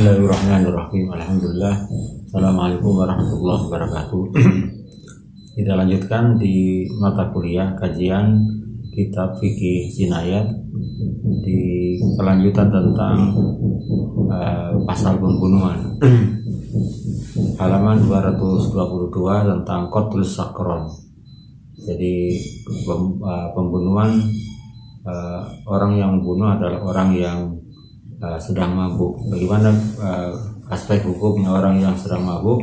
Bismillahirrahmanirrahim. Alhamdulillah. Assalamualaikum warahmatullahi wabarakatuh. Kita lanjutkan di mata kuliah kajian kitab fikih jinayat di kelanjutan tentang pasal pembunuhan. Halaman 222 tentang qatlus sakron. Jadi pembunuhan orang yang membunuh adalah orang yang sedang mabuk. Bagaimana aspek hukumnya orang yang sedang mabuk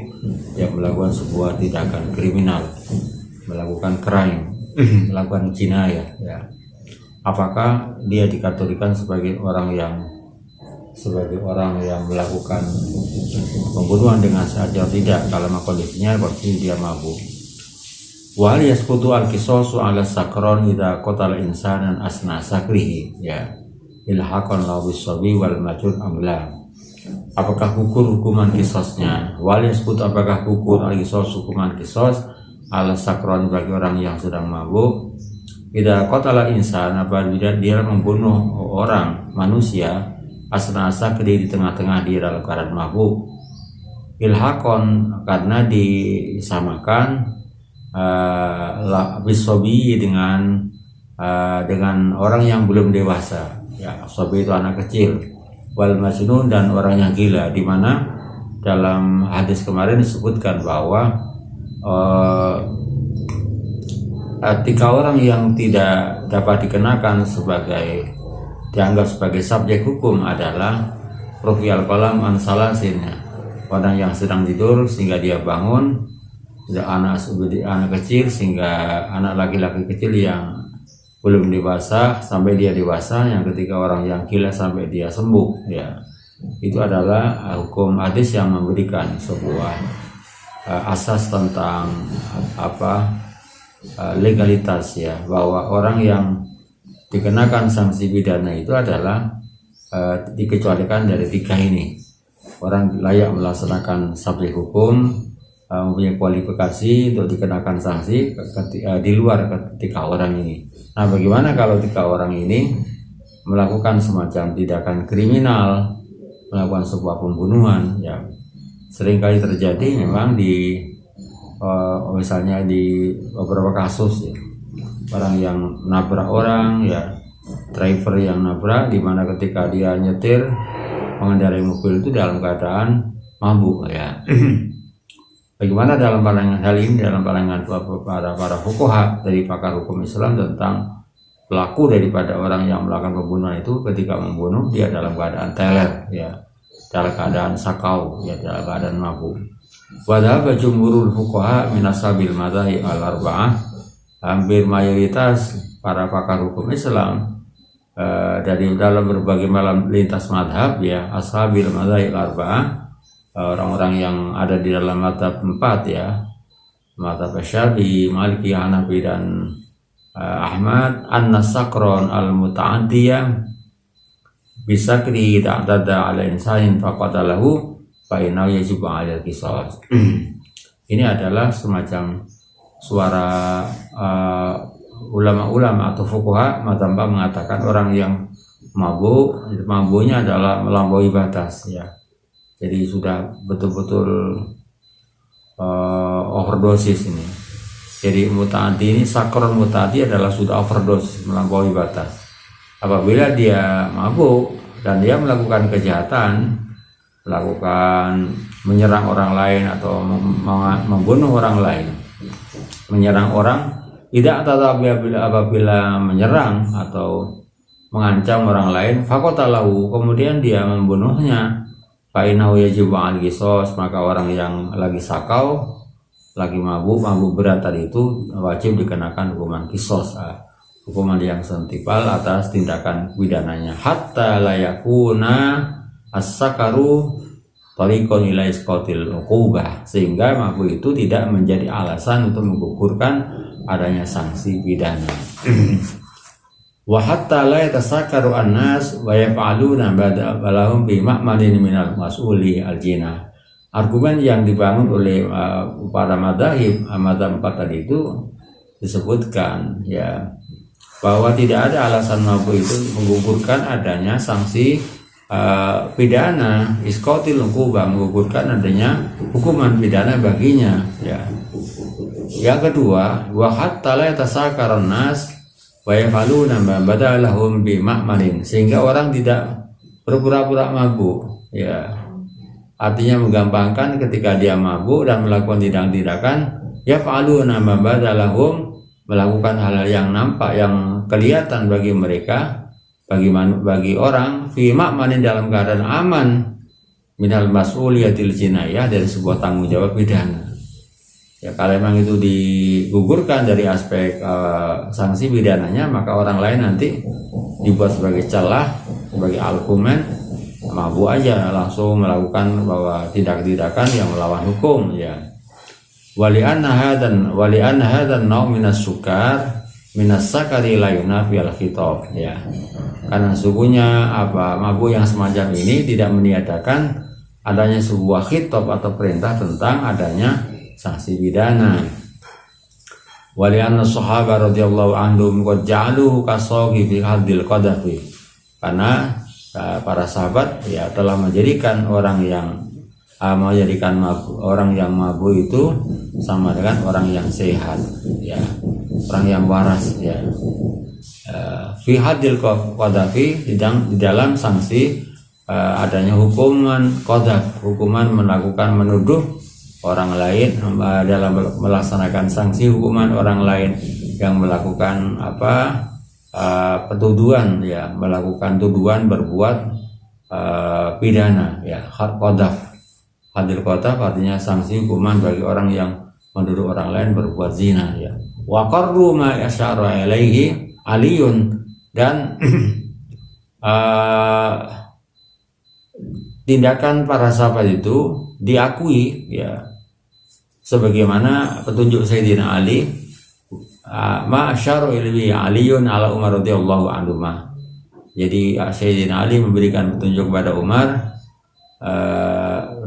yang melakukan sebuah tindakan kriminal, melakukan crime, melakukan jinayah, ya. Apakah dia dikategorikan sebagai orang yang melakukan pembunuhan dengan sengaja atau tidak? Kalau kondisinya berarti dia mabuk. Wa hal yasqutu al-qisasu 'ala sakron idza qatala insanan asna sakrihi, ya. Ilhaqan lawis sabi wal majur amla. Apakah hukuman kisosnya? Wal yasqut, apakah al-qisas hukuman kisos ala sakron bagi orang yang sedang mabuk? Idza qatala insan, apabila dia membunuh orang manusia asna sakri di tengah-tengah dia dalam keadaan mabuk. Ilhaqan, karena disamakan bisobi dengan orang yang belum dewasa, ya. Sobi itu anak kecil, wal majnun, dan orang yang gila, di mana dalam hadis kemarin disebutkan bahwa tiga orang yang tidak dapat dikenakan dianggap sebagai subjek hukum adalah rufi'al qalam an salasin, orang yang sedang tidur sehingga dia bangun, anak kecil sehingga anak laki-laki kecil yang belum dewasa sampai dia dewasa, yang ketiga orang yang gila sampai dia sembuh, ya. Itu adalah hukum hadis yang memberikan sebuah asas tentang legalitas, ya, bahwa orang yang dikenakan sanksi pidana itu adalah dikecualikan dari tiga ini. Orang layak melaksanakan subjek hukum, mempunyai kualifikasi untuk dikenakan sanksi di luar ketiga orang ini. Nah, bagaimana kalau tiga orang ini melakukan semacam tindakan kriminal, melakukan sebuah pembunuhan, ya. Seringkali terjadi memang misalnya di beberapa kasus, ya, orang yang nabrak orang, ya, driver yang nabrak, di mana ketika dia nyetir mengendarai mobil itu dalam keadaan mabuk, ya. Bagaimana dalam pandangan hal ini, dalam pandangan para fuqaha dari pakar hukum Islam tentang pelaku daripada orang yang melakukan pembunuhan itu ketika membunuh dia dalam keadaan teler, ya, dalam keadaan sakau, ya, dalam keadaan mabuk. Wadhaba jumhurul fuqaha min ashabil madzhab al-arba'ah, hampir mayoritas para pakar hukum Islam dari dalam berbagai lintas madhab, ya, ashabil madzhab al-arba'ah, orang-orang yang ada di dalam mazhab 4, ya, mazhab Syafi'i, Maliki, Hanafi, dan Ahmad, anna sakron al-muta'addiyah bisakri ta'dada ala insanin faqatalahu fa innahu yajibu 'alal qisas. Ini adalah semacam suara ulama-ulama atau fuqaha mazhab mengatakan orang yang mabuknya adalah melampaui batas, ya. Jadi sudah betul-betul overdosis ini. Jadi muta'addi ini, sakron muta'addi adalah sudah overdosis, melampaui batas. Apabila dia mabuk dan dia melakukan kejahatan, menyerang orang lain atau membunuh orang lain, menyerang orang, tidak apabila menyerang atau mengancam orang lain, faqatalahu, kemudian dia membunuhnya, fa'innahu yajibu 'alal qisas, maka orang yang lagi sakau, lagi mabuk berat tadi itu wajib dikenakan hukuman qisas, hukuman yang setimpal atas tindakan pidananya, hatta la yakuna as-sakaru tariqan ila isqatil uqubah, sehingga mabuk itu tidak menjadi alasan untuk menggugurkan adanya sanksi pidana. Wa hatta la yatasakaru an-nas wa yaf'aluna balahum bi ma'malin minal mas'uli al-jinah. Argumen yang dibangun oleh para mazhab 4 tadi itu disebutkan, ya, bahwa tidak ada alasan mabuk itu menggugurkan adanya sanksi pidana, iskotil uqubah, menggugurkan adanya hukuman pidana baginya, ya. Yang kedua, wa hatta la yatasakaran nas wa yafaluna ma badalahum bi ma'marin, sehingga orang tidak berpura-pura mabuk, ya. Artinya menggampangkan ketika dia mabuk dan melakukan tindakan yafaluna ma badalahum, melakukan hal yang nampak, yang kelihatan bagi mereka, bagi orang, fi ma'manin, dalam keadaan aman, minal mas'uliyatil jinayah, dari sebuah tanggung jawab pidana. Ya, kalau memang itu digugurkan dari aspek sanksi pidananya, maka orang lain nanti dibuat sebagai celah, sebagai argumen, mabuk aja langsung melakukan bahwa tindakan yang melawan hukum, ya. Wali anna hadan nau minas sukar minas sakari la yunafi al khitab, ya. Karena sesungguhnya mabuk yang semacam ini tidak meniadakan adanya sebuah khitab atau perintah tentang adanya sanksi pidana. Wali anna sahabat radhiyallahu anhum qad ja'aluhu kasoghi fi hadil qadhafi, karena para sahabat, ya, telah menjadikan orang yang mabuk itu sama dengan orang yang sehat, ya, orang yang waras, ya. Fi hadil qadhafi, di dalam sanksi adanya hukuman qadhaf, hukuman menuduh orang lain, dalam melaksanakan sanksi hukuman orang lain yang melakukan petuduhan, ya, melakukan tuduhan berbuat pidana, ya. Qadhaf, hadil qadhaf artinya sanksi hukuman bagi orang yang menuduh orang lain berbuat zina, ya. Wa qarru ma yasyara ilaihi aliyun, dan tindakan para sahabat itu diakui, ya, sebagaimana petunjuk Sayyidina Ali, ma asyara ilaihi aliyun ala Umar radhiyallahu anhu. Jadi Sayyidina Ali memberikan petunjuk kepada Umar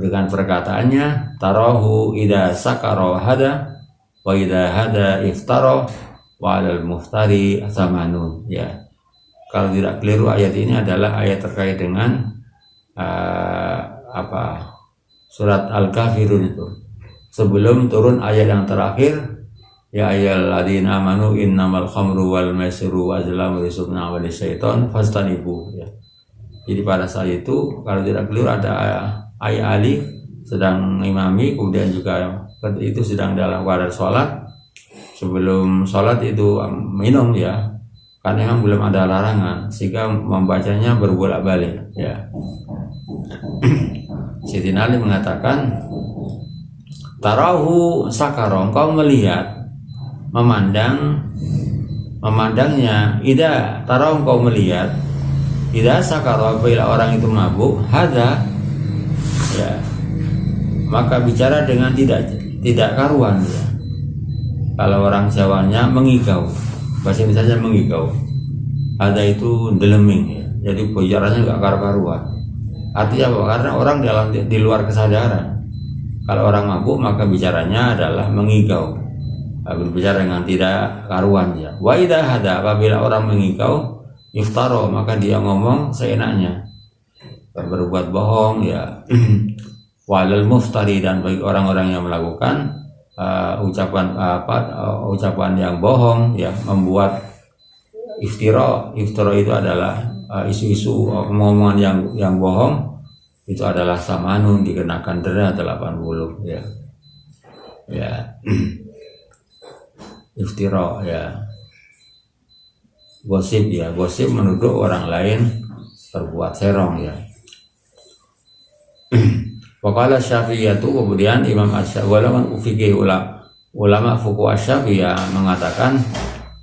dengan perkataannya, tarahu idza sakara hada wa idza hada iftara wa 'alal muftari zamanun, ya. Kalau tidak keliru, ayat ini adalah ayat terkait dengan surat Al-Kafirun itu, sebelum turun ayat yang terakhir, ya ayyuhalladzina amanu innamal khamru wal maisiru wal azlamu rijsun min amali syaiton fastanibu, ya. Jadi pada saat itu, kalau tidak keliru, ada ayat Ali sedang imami, kemudian juga itu sedang dalam keadaan sholat. Sebelum sholat itu minum, ya, karena memang belum ada larangan, sehingga membacanya berbolak-balik, ya. Sayyidina Ali mengatakan, tarahu sakara, engkau melihat, memandangnya, ida tarahu, engkau melihat, ida sakara, bila orang itu mabuk, hada, ya, maka bicara dengan tidak karuan, ya. Kalau orang Jawanya mengigau, bahasa Indonesia mengigau, ada itu deleming, ya. Jadi bicaranya nggak karu-karuan. Artinya apa? Karena orang di luar kesadaran. Kalau orang mabuk, maka bicaranya adalah mengigau, berbicara dengan tidak karuan, ya. Wa idza hada, apabila orang mengigau, iftaro, maka dia ngomong seenaknya, berbuat bohong, ya. Walal muftari, dan bagi orang-orang yang melakukan ucapan yang bohong, ya, membuat iftira itu adalah isu-isu omongan yang bohong, itu adalah samanun, dikenakan denda 80, ya. Ya. Iftira, ya. Gosip, ya, gosip menuduh orang lain berbuat serong, ya. Waqala Syafi'iyatu, kemudian Imam Asy-Syafi'i, ulama fuqaha Syafi'iyah mengatakan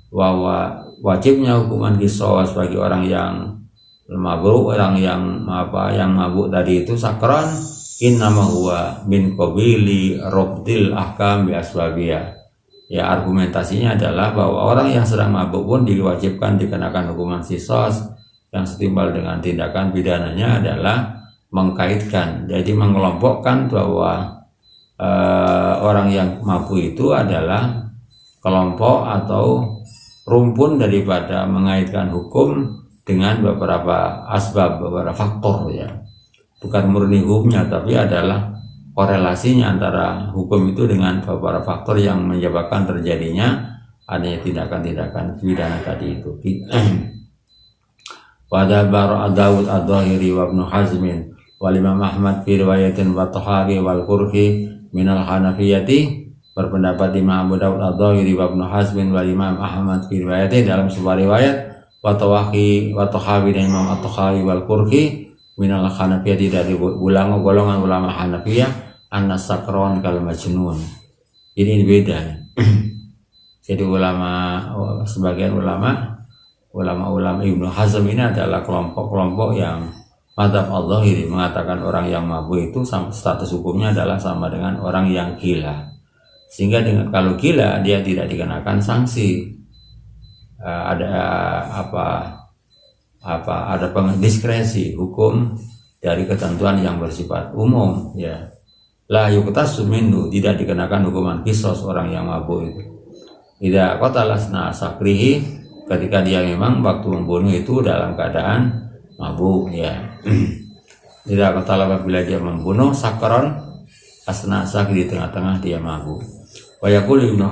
bahwa wajibnya hukuman qisas bagi orang yang mabuk, orang yang mabuk tadi itu sakran, innama huwa min qabili rabdil ahkam bi asbabiyah. Ya, argumentasinya adalah bahwa orang yang sedang mabuk pun diwajibkan dikenakan hukuman qisas yang setimpal dengan tindakan pidananya adalah mengkaitkan, jadi mengelompokkan bahwa orang yang mabuk itu adalah kelompok atau rumpun daripada mengaitkan hukum dengan beberapa asbab, beberapa faktor ya. Bukan murni hukumnya, tapi adalah korelasinya antara hukum itu dengan beberapa faktor yang menyebabkan terjadinya adanya tindakan-tindakan pidana tadi itu. Pada bar Dawud ad-Dhahiri wa Ibnu Hazmin wal Imam Ahmad fi riwayatin wa Tahawi wal Qurhi minal Hanafiyati, berpendapat Imam Abu Dawud ad-Dhahiri wa Ibnu Hazmin wal Imam Ahmad fi riwayatin, dalam sebuah riwayat, wa Tahawi dan Imam at-Tahawi wal Qurhi minal Hanafiyati, dari golongan ulama Hanafiyah, an-sakron kal majnun. Ini beda. Jadi sebagian ulama Ibnu Hazm ini adalah kelompok-kelompok yang madzhab al-Dhahiri mengatakan orang yang mabuk itu status hukumnya adalah sama dengan orang yang gila. Sehingga kalau gila dia tidak dikenakan sanksi. Ada diskresi hukum dari ketentuan yang bersifat umum ya. La yuqtasu minhu, tidak dikenakan hukuman qisas orang yang mabuk itu. Idza qatala asna sakrihi, ketika dia memang waktu membunuh itu dalam keadaan mabuk ya. Idza qatala, apabila dia membunuh sakron asna sakri, di tengah-tengah dia mabuk. Wa yaqulu Ibnu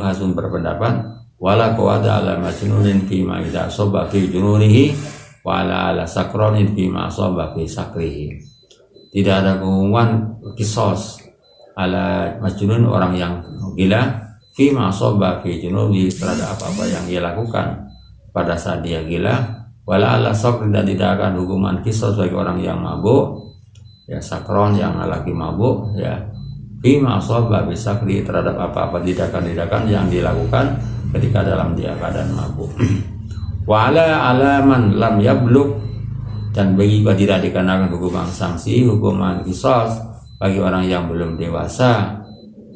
Hazm berpendapat, wala qawada ala majnunin fi ma idza asaba fi jununihi wa ala sakronin fi ma asaba fi sakrihi. Tidak ada pengumuman kisos ala majnun, orang yang gila, fi ma asaba fi jununihi, terhadap apa-apa yang dia lakukan pada saat dia gila, wala ala sakr, dan tidak akan hukuman kisos bagi orang yang mabuk ya, sakron yang lagi mabuk ya, fi ma asaba fi sakri, terhadap apa-apa tindakan-tindakan yang dilakukan ketika dalam dia keadaan mabuk. Wa ala man lam yablugh, dan bagi tidak dikenakan hukuman sanksi, hukuman qisas bagi orang yang belum dewasa.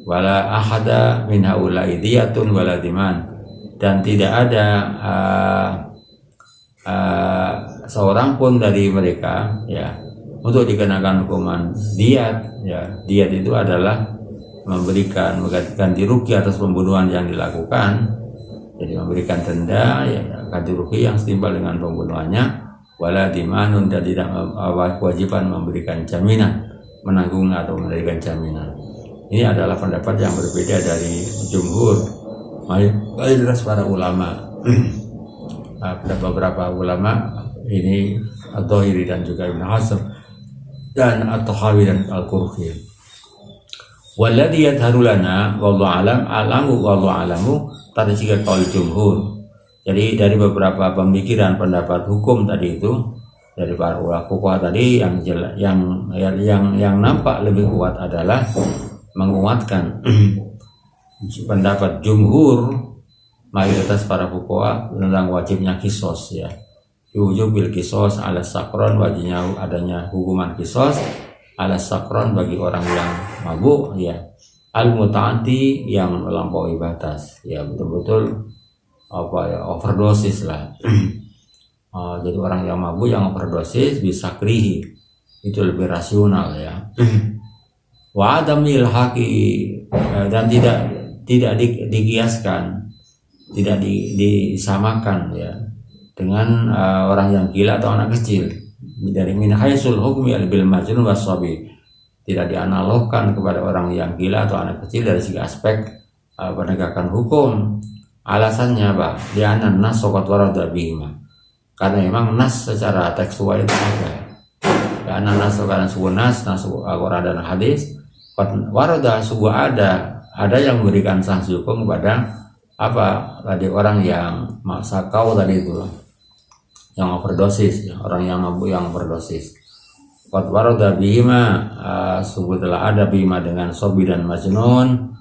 Wala ahada min haula'i diyatun wala diman, dan tidak ada seorang pun dari mereka ya untuk dikenakan hukuman diat ya. Diat itu adalah memberikan ganti rugi atas pembunuhan yang dilakukan. Jadi memberikan denda ya, ganti rugi yang setimpal dengan pembunuhannya. Wala dimanun, dan tidak kewajiban memberikan jaminan, menanggung atau memberikan jaminan. Ini adalah pendapat yang berbeda dari jumhur mayoritas para ulama. Ada beberapa ulama ini ad-Dhahiri dan juga Ibnu Hazm dan at-Tahawi dan al-Qurhi. Walladhi yadharu lana wallahu alamu tadi jika qaul jumhur. Jadi dari beberapa pemikiran pendapat hukum tadi itu dari para ulama fuqaha tadi, yang nampak lebih kuat adalah menguatkan pendapat jumhur mayoritas para fuqaha tentang wajibnya qisas ya. Wujubil qisas ala sakron, wajibnya adanya hukuman qisas ala sakron bagi orang yang mabuk ya, al mutaati, yang melampaui batas ya, betul-betul overdosis lah. Jadi orang yang mabuk yang overdosis bisa krihi, itu lebih rasional ya. Wa adamil haqi, dan tidak dikiaskan, tidak disamakan ya dengan orang yang gila atau anak kecil. Dari min haisul hukmi bil majnun wasabi, tidak dianalogkan kepada orang yang gila atau anak kecil dari segi aspek penegakan hukum. Alasannya apa? Dia nas sokat warada bihima, karena memang nas secara tekstual itu ada. Karena nas karena subuh nas Al-Quran dan hadis warada subuh ada yang memberikan sanksi hukum kepada apa tadi orang yang sakau tadi itu, yang overdosis, orang yang mabuk yang overdosis. Qad warada bihima, subuh telah ada bihima dengan sobi dan majnun.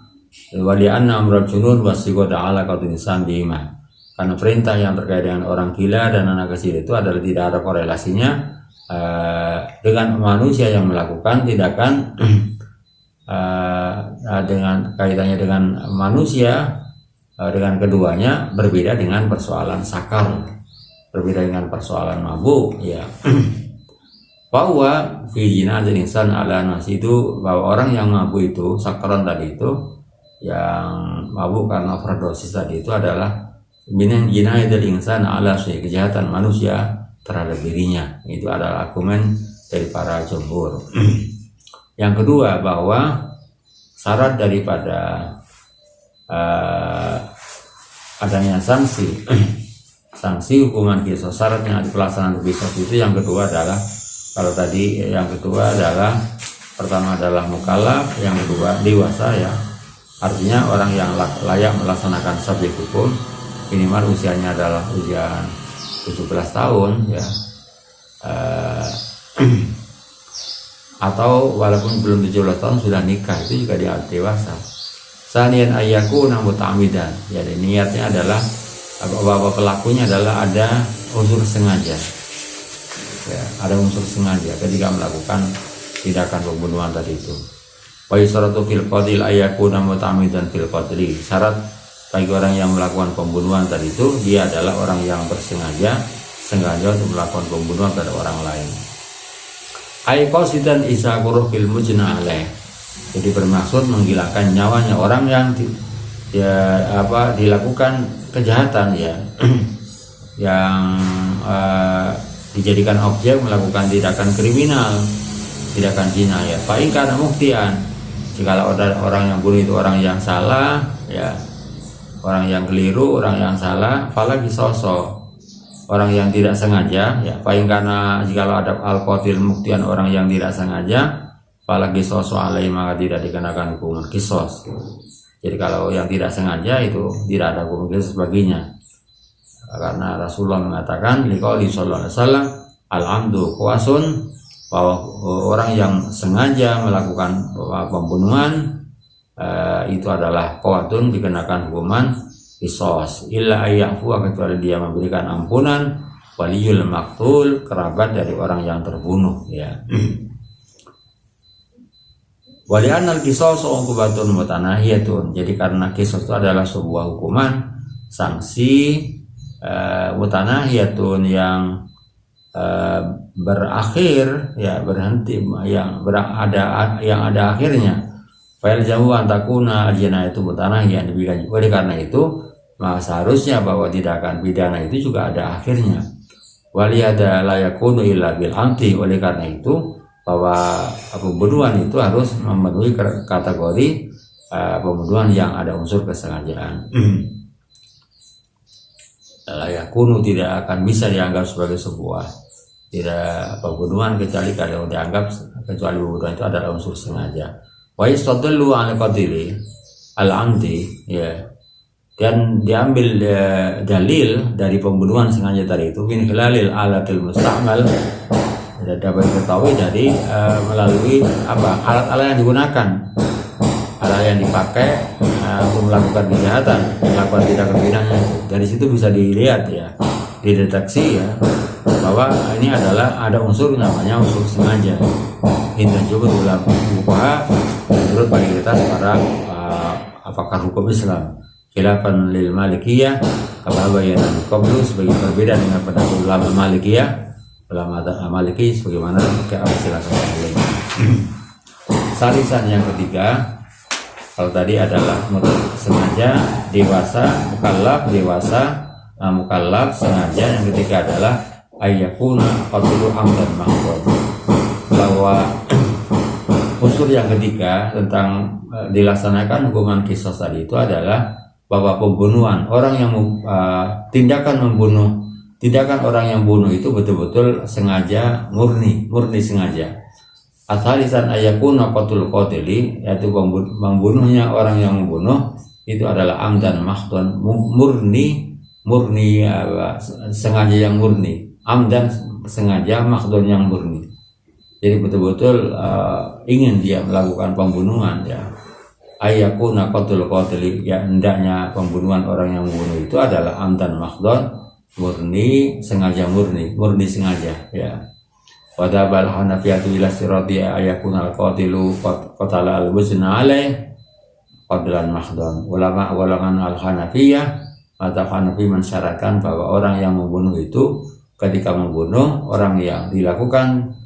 Wali anna amrul junun wasiqada ala qadin insan bihima, karena perintah yang terkait dengan orang gila dan anak kecil itu adalah tidak ada korelasinya dengan manusia yang melakukan tindakan dengan kaitannya dengan manusia. Dengan keduanya berbeda dengan persoalan sakar, berbeda dengan persoalan mabuk ya. Bahwa fi jinazil insan ala nasi, itu bahwa orang yang mabuk itu, sakaran tadi itu, yang mabuk karena overdosis tadi itu adalah Binin jinayatul insan ala syai, kejahatan manusia terhadap dirinya. Itu adalah argumen dari para jumhur. Yang kedua, bahwa syarat daripada adanya sanksi sanksi hukuman kisos, syaratnya di pelaksanaan kisos itu yang kedua adalah, kalau tadi yang kedua adalah, pertama adalah mukallaf, yang kedua dewasa ya, artinya orang yang layak melaksanakan subjek hukum, minimal usianya adalah usia 17 tahun ya, atau walaupun belum 17 tahun sudah nikah, itu juga dia dewasa. Sanian ayakuna muta'amidan, jadi niatnya adalah bahwa pelakunya adalah ada unsur sengaja ya, ada unsur sengaja ketika melakukan tindakan pembunuhan tadi itu. Wa yusratu fil qatil ayakuna muta'amidan fil qatli, syarat bagi orang yang melakukan pembunuhan tadi itu dia adalah orang yang bersengaja untuk melakukan pembunuhan pada orang lain. Ai qasidan isaquruh fil mujna alaih, jadi bermaksud menghilangkan nyawanya orang yang dilakukan kejahatan ya yang dijadikan objek melakukan tindakan kriminal, tindakan zina ya. Paling karena muktian, jika orang yang bunuh itu orang yang salah ya, orang yang keliru, orang yang salah, apalagi sosok orang yang tidak sengaja ya, paling karena jika ada al-qatil muktian orang yang tidak sengaja, apalagi sosok alai, maka tidak dikenakan hukuman kisos. Jadi kalau yang tidak sengaja itu tidak ada hukum kisos baginya, karena Rasulullah mengatakan liqauli sallallahu alaihi wasallam al-amdu qawasun, bahwa orang yang sengaja melakukan pembunuhan itu adalah qawatun, dikenakan hukuman kisos, illa ayyafu, kecuali dia memberikan ampunan, waliyul maqtul, kerabat dari orang yang terbunuh ya. Wali'anal kisos uqubatun mutanahiyatun, jadi karena kisos itu adalah sebuah hukuman sanksi mutanahiyatun yang berakhir ya, berhenti, yang ada akhirnya. Fa'il jamu antakuna aljana itu mutanahiyah, demikian. Oleh karena itu maka seharusnya bahwa tindakan pidana itu juga ada akhirnya. Waliyada layakunu illa bil amti, oleh karena itu bahwa pembunuhan itu harus memenuhi kategori pembunuhan yang ada unsur kesengajaan. Layakunu tidak akan bisa dianggap sebagai sebuah tidak pembunuhan kecuali kalau dianggap kecuali pembunuhan itu adalah unsur sengaja. Wa yastadallu ala qatili al-amdi ya, dan diambil dalil dari pembunuhan sengaja tadi itu min hilalil alatil musta'mal, dapat diketahui dari melalui alat-alat yang digunakan, alat yang dipakai untuk melakukan kejahatan, melakukan tindakan pidana. Dari situ bisa dilihat ya, dideteksi ya, bahwa ini adalah ada unsur namanya unsur sengaja. Intan coba ulang buka menurut mayoritas para pakar hukum Islam. Khilafan lil Malikiyah kama bayyana qablu, sebagai perbedaan dengan pendapat ulama Malikiyah, ulama Maliki sebagaimana silakan lainnya. Salisan yang ketiga, kalau tadi adalah sengaja, dewasa, mukallaf sengaja. Yang ketiga adalah ayyakuna qatlu amdan mahdhur, bahwa unsur yang ketiga tentang dilaksanakan hukuman kisos tadi itu adalah bahwa pembunuhan orang yang tindakan orang yang bunuh itu betul-betul sengaja, murni sengaja. Asalisan ayakuna qatul qatili, yaitu membunuhnya orang yang membunuh itu adalah amdan mahdhun, murni sengaja yang murni, amdan sengaja, mahdhun yang murni. Jadi betul-betul ingin dia melakukan pembunuhan ya. Ayakuna qatul qatili, ya hendaknya pembunuhan orang yang membunuh itu adalah amdan mahdhun, murni sengaja, murni sengaja ya. Wadabal hanafiyatu ila sirati ayakunal qatilu qatala al-wuzna alaih qadlan mahdhun. Ulama al-hanafiyah atau hanafi mensyaratkan bahwa orang yang membunuh itu ketika membunuh orang yang dilakukan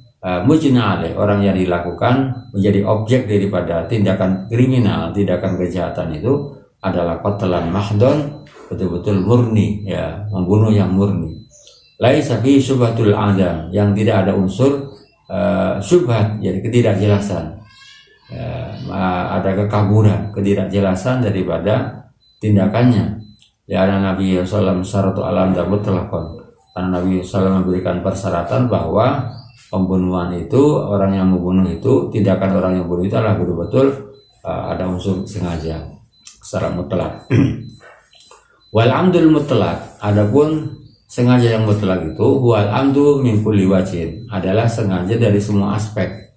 mujna alaih, orang yang dilakukan menjadi objek daripada tindakan kriminal, tindakan kejahatan itu adalah qatlan mahdhun, betul-betul murni, ya, membunuh yang murni. Laisa fi syubhatul adam, yang tidak ada unsur syubhat, jadi ketidakjelasan, ya, ada kekaburan, ketidakjelasan daripada tindakannya. Ya, Nabi SAW syaratu alam dabut telakon, karena Nabi SAW memberikan persyaratan bahwa pembunuhan itu, orang yang membunuh itu, tindakan orang yang membunuh itu adalah betul-betul ada unsur sengaja secara mutlak. Wal amdul mutlak, adapun sengaja yang mutlak itu wal amdu min kulli wajhin, adalah sengaja dari semua aspek,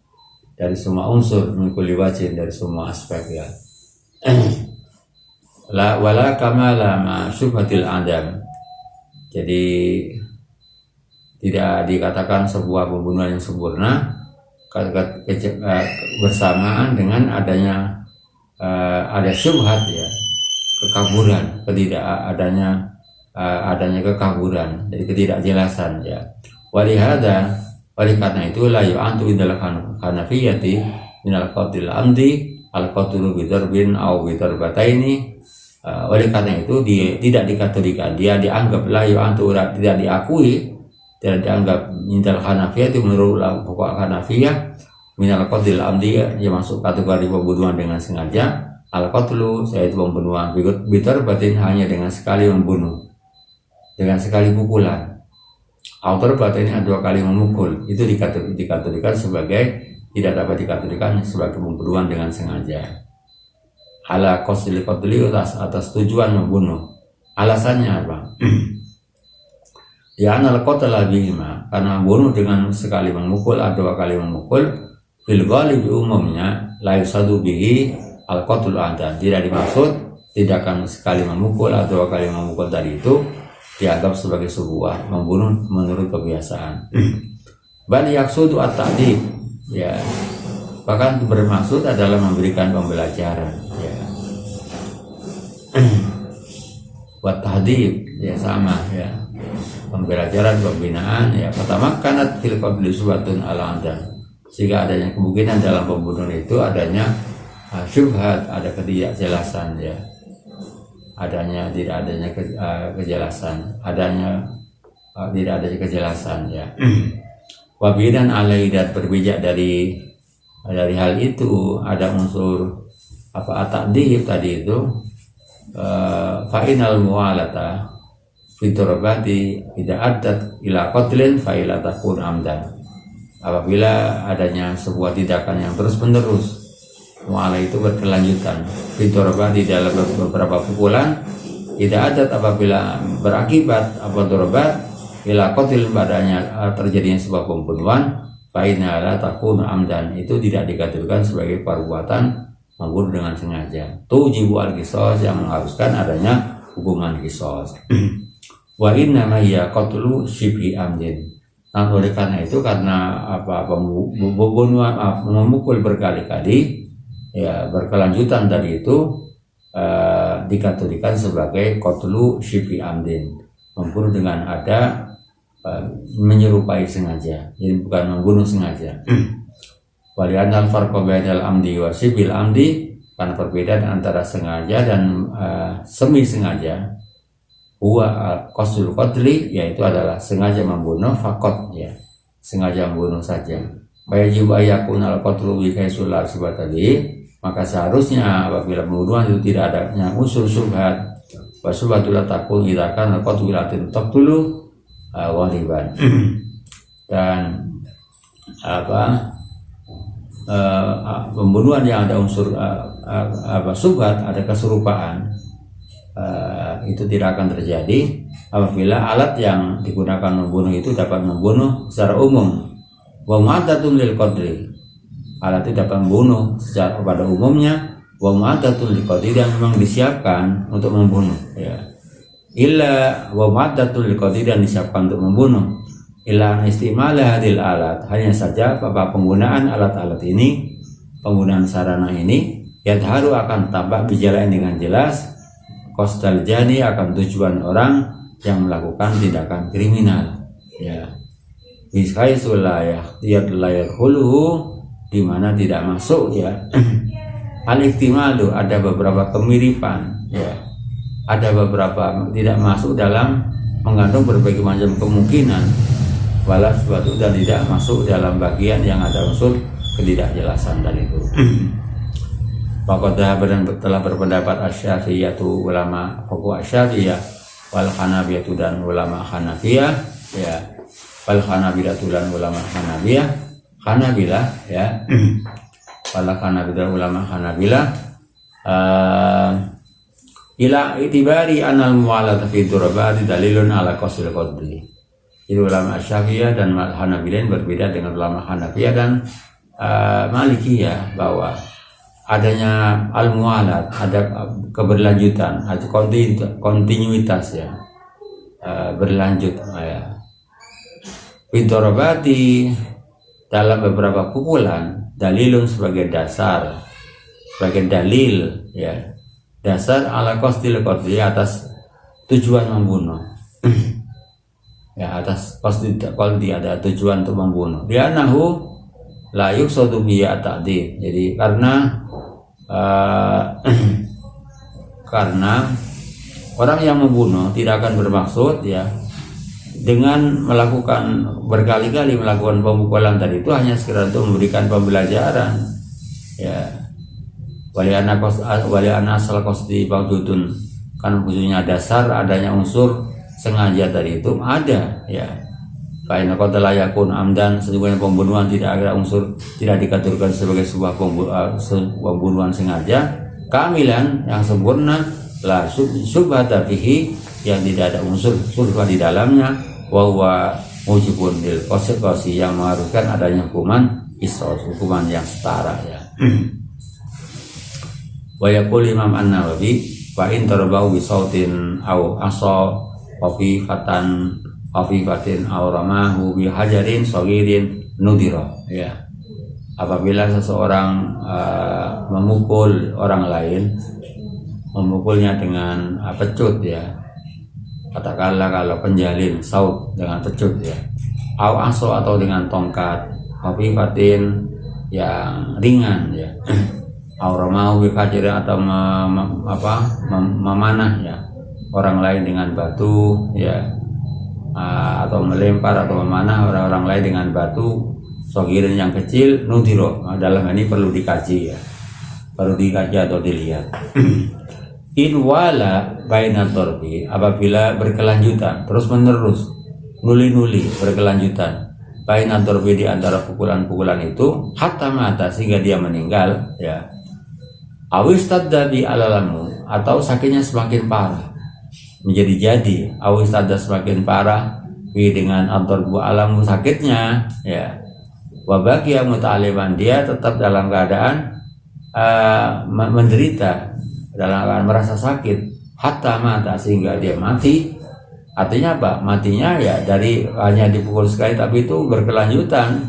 dari semua unsur, min kulli wajhin, dari semua aspek, ya. La wala kamala ma syubhatil adam, jadi tidak dikatakan sebuah pembunuhan yang sempurna bersamaan dengan adanya ada syubhat, ya, kekaburan, adanya kekaburan, dari ketidakjelasan, ya. Walihada, oleh karena itu la yu'antu indal hanafiyati minal qatil amdi al qatlu bidarbin au bidarbataini. Oleh karena itu dia tidak dikategorikan, dia dianggap la yu'antu, tidak diakui, tidak dianggap indal hanafiyati, menurut pokok hanafiyah, minal qatil amdi, yang masuk kategori pembunuhan dengan sengaja, al qatlu, yaitu pembunuhan bidarbatin, hanya dengan sekali membunuh, dengan sekali pukulan. Autor batin ini 2 kali memukul, itu dikategorikan sebagai, tidak dapat dikategorikan sebagai pembunuhan dengan sengaja. Ala qasdil qatli, atas tujuan membunuh. Alasannya apa? Ya, anal qatala bihima, karena membunuh dengan sekali memukul atau 2 kali memukul, fil ghalib, umumnya la yusadu bihi al qatlu adan, tidak dimaksud tindakan sekali memukul atau 2 kali memukul tadi itu dianggap sebagai sebuah membunuh menurut kebiasaan. Bal yaqsudu at-ta'dib, ya, bahkan bermaksud adalah memberikan pembelajaran, ya. Buat tahdib, ya, sama, ya, pembelajaran, pembinaan, ya. Pertama, kanat fil qabli subatun ala adam, sehingga adanya kemungkinan dalam pembunuhan itu adanya syubhat, ada ketidakjelasan, ya, tidak adanya kejelasan, tidak adanya kejelasan, ya. Wabidan alai, dan berbijak dari hal itu ada unsur at-ta'dib tadi itu, fa'inal mu'alata fiturabati tidak adat ila qatlin fa'ila takun amdan, apabila adanya sebuah tindakan yang terus menerus, mu'ala itu berkelanjutan, fiturabati dalam beberapa pukulan, tidak adat apabila berakibat dorobat ila qatlin, padanya terjadinya sebuah pembunuhan, fa'ina la takun amdan, itu tidak dikategorikan sebagai perbuatan membunuh dengan sengaja. Tujibu al-qisas, yang mengharuskan adanya hukuman qisas. Wa inna ma hiya qatlu syibhi amdin. Nah, oleh karena itu, karena pembunuhan memukul berkali-kali, ya, berkelanjutan tadi itu dikategorikan sebagai qatlu syibhi amdin, membunuh dengan ada menyerupai sengaja, jadi bukan membunuh sengaja. Walianal farqa bainal amdi wa sibil amdi, karena perbedaan antara sengaja dan semi sengaja, huwa qasdul qatli, yaitu adalah sengaja membunuh fakot, ya, sengaja membunuh saja. Wajib ayakun al qatlu bi kaisul sibatali, maka seharusnya apabila pembunuhan itu tidak adanya unsur syubhat, wa syubhatul takun idza kana al qatlu latin taqtulu waliban. Dan pembunuhan yang ada unsur syubhat, ada keserupaan, itu tidak akan terjadi apabila alat yang digunakan membunuh itu dapat membunuh secara umum. Wa mu'addatun lil qadri, alat itu dapat membunuh secara pada umumnya. Wa mu'addatun lil qadri, yang memang disiapkan untuk membunuh, ya. Illa wa mu'addatun lil qadri, yang disiapkan untuk membunuh. Illa istimala hadil alat, hanya saja bahwa penggunaan alat-alat ini, penggunaan sarana ini, yadharu akan tampak bijalain dengan jelas, qasdal jani, akan tujuan orang yang melakukan tindakan kriminal, ya. Biskaisul layar huluhu, di mana tidak masuk, ya. Al-ihtimalu, ada beberapa kemiripan, ya, ada beberapa tidak masuk dalam mengandung berbagai macam kemungkinan wala suatu dan tidak masuk dalam bagian yang ada unsur ketidakjelasan tadi itu. Maka telah berpendapat Asy-Syafi'iyah ulama hukum Asy-Syafi'iyah wal Hanafiyah dan ulama Hanafiyah ya, wal Hanabilah dan ulama Hanafiyah Hanabilah ya, wal Hanabilah dan ulama Hanabilah ila itibari anal mu'alat fi durabati dalilun ala qasil qadri. Jadi ulama Syafi'iyah dan Hanabilah berbeda dengan ulama Hanafiyah dan Malikiyah bahwa adanya al-mu'alat, ada keberlanjutan, ada kontinuitas ya, berlanjut ya. Fi durabati dalam beberapa pukulan dalilun sebagai dasar, sebagai dalil ya, dasar ala qasdil qadri atas tujuan membunuh ya, atas qasdi ada tujuan untuk membunuh. Li'annahu la yuqsadu bihi at-ta'dib. Jadi karena orang yang membunuh tidak akan bermaksud ya dengan melakukan berkali-kali melakukan pemukulan tadi itu hanya sekedar untuk memberikan pembelajaran ya. Wali asal qasdi mawjudun, kan khususnya dasar adanya unsur sengaja tadi itu ada ya. Karena qatala yakun amdan, sesungguhnya pembunuhan tidak ada unsur, tidak dikategorikan sebagai sebuah pembunuhan sengaja kamilan yang sempurna, la syubhata fihi, yang tidak ada unsur syubhat di dalamnya, wa huwa mujibun lil qasasi, yang mengharuskan adanya hukuman qisas, hukuman yang setara ya. Wa yaqul Imam An-Nawawi wa in tarbahu bi sautin aw asa afifatin aw ramahu bi hajarin saghirin nudira ya. Apabila seseorang memukul orang lain, memukulnya dengan pecut ya, katakanlah kalau penjalin saut dengan pecut ya, aw aso atau dengan tongkat, afifatin yang ringan ya, auramahu bikajirin atau memanah ya orang lain dengan batu ya, atau melempar atau memanah orang lain dengan batu sogirin yang kecil, nudiro, dalam ini perlu dikaji ya, perlu dikaji atau dilihat. In wala bainat dorbi, apabila berkelanjutan terus menerus nuli berkelanjutan bainat dorbi, di antara pukulan-pukulan itu, hatta mata, sehingga dia meninggal ya, awistadda bi alalamu, atau sakitnya semakin parah menjadi awistadda semakin parah dengan adorbu alamu, sakitnya ya, wabakia muta'aliman, dia tetap dalam keadaan menderita, dalam keadaan merasa sakit, hatta mata, sehingga dia mati. Artinya apa? Matinya ya dari hanya dipukul sekali tapi itu berkelanjutan,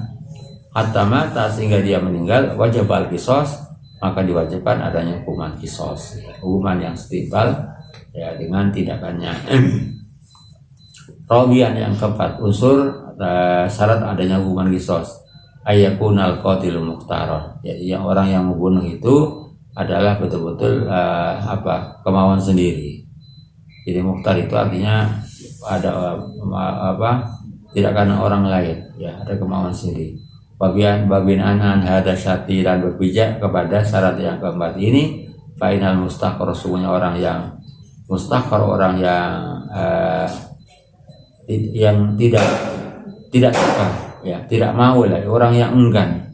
hatta mata, sehingga dia meninggal, wajib al-qisas, maka diwajibkan adanya hukuman qisas ya, hukuman yang setimpal ya dengan tindakannya. Rawian yang keempat, unsur syarat adanya hukuman qisas, ayakunal qatil mukhtaron, jadi yang orang yang membunuh itu adalah betul-betul kemauan sendiri. Jadi mukhtar itu artinya ada tidak karena orang lain ya, ada kemauan sendiri. Babin anan hada syati, dan berpijak kepada syarat yang keempat ini, final mustaqar, sungguhnya orang yang mustaqar, orang yang tidak suka ya, tidak mau lah, orang yang enggan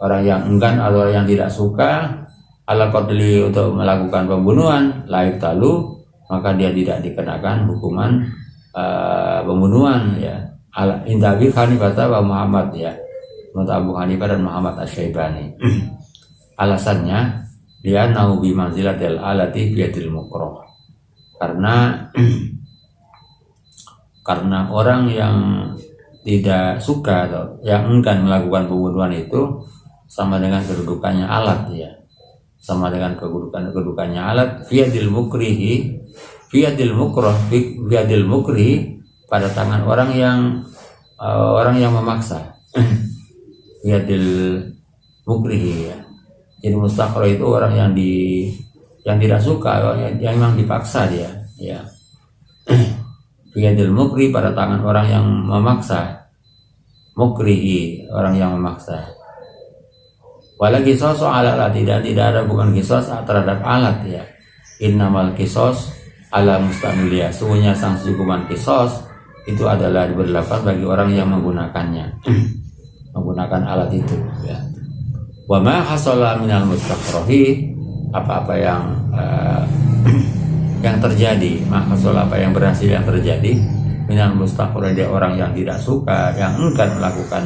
atau orang yang tidak suka ala qadli, untuk melakukan pembunuhan, laik talu, maka dia tidak dikenakan hukuman pembunuhan ya, ala indabi Hanifah wa Muhammad ya, menurut Abu Hanifah dan Muhammad Asy-Syaibani. Alasannya dia nau bi manzilatil alati biadil mukroh, karena orang yang tidak suka atau yang enggan melakukan pembunuhan itu sama dengan kedudukannya alat ya, sama dengan kedudukannya alat, biadil mukrihi, pada tangan orang yang memaksa. Biadil mukrihi ya. Jadi mustaqra itu orang yang yang tidak suka, yang memang dipaksa dia, ya. Biyadil mukri, pada tangan orang yang memaksa, mukrihi, orang yang memaksa. Wala qisasu ala alat, tidak ada bukan qisas terhadap alat, ya. Innamal qisas ala mustamiliya, sesungguhnya sanksi hukuman qisas itu adalah diberlakukan bagi orang yang menggunakannya, menggunakan alat itu, ya. Wa ma hasala minal mustaqrohi, apa-apa yang terjadi, maksud apa yang berhasil yang terjadi minal mustaqrohi, dari orang yang tidak suka, yang enggan melakukan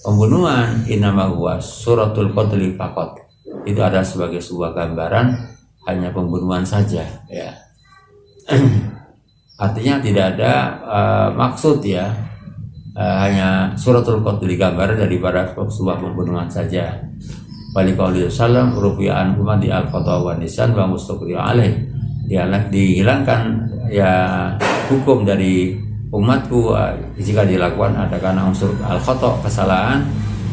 pembunuhan, innama huwa suratul qatli faqat, itu ada sebagai sebuah gambaran hanya pembunuhan saja, ya. Artinya tidak ada maksud, ya, hanya suratul qatli, gambaran daripada sebuah pembunuhan saja. Walikauli salam rufi'an umati al-khata wa nisan wa mustaqri alaih, dihilangkan, ya, hukum dari umatku jika dilakukan ada karena unsur al-khata, kesalahan,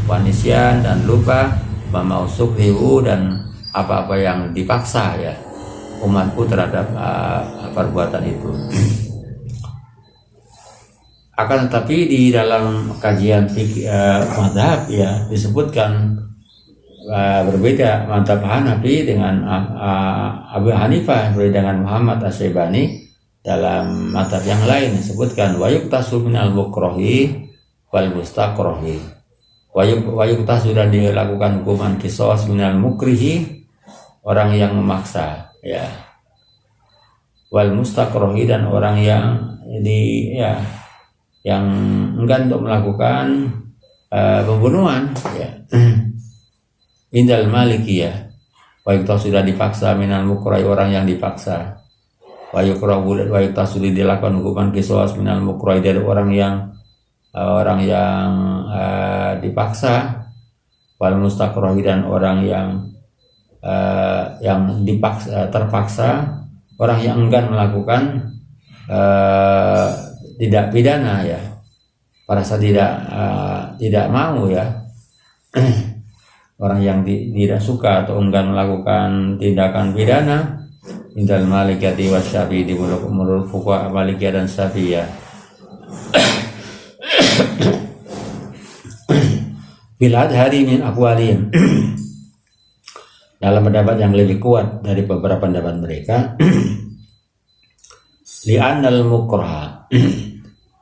wa nisyan, dan lupa, wa mausukrihu, dan apa-apa yang dipaksa, ya, umatku terhadap perbuatan itu. Akan tetapi di dalam kajian fikih mazhab, ya, disebutkan berbeda mantap Hanafi dengan Abu Hanifah, berbeda dengan Muhammad Asy-Syaibani. Dalam mantap yang lain disebutkan wa yuktasu minal mukrohi wal mustaqrohi, wa yuktasu, dan dilakukan hukuman qisas minal mukrihi, orang yang memaksa, ya, wal mustaqrohi, dan orang yang yang enggan untuk melakukan pembunuhan, ya. Indal Malikiyah, wa yuktasu, sudah dipaksa, minal mukrohi, orang yang dipaksa, wa yuktasu, dilakukan hukuman qisas minal mukrohi, dari orang yang dipaksa, wal mustaqrohi, dan orang yang dipaksa, terpaksa, orang yang enggan melakukan tidak pidana, ya, pada saat tidak mau, ya. Orang yang tidak suka atau enggan melakukan tindakan pidana, indal Malikiyati wa Syafi'i, di menurut fuqaha Malikiyah dan Syafi'iyah. Bil adhari min aqwalihim, dalam pendapat yang lebih kuat dari beberapa pendapat mereka, li'annal mukraha,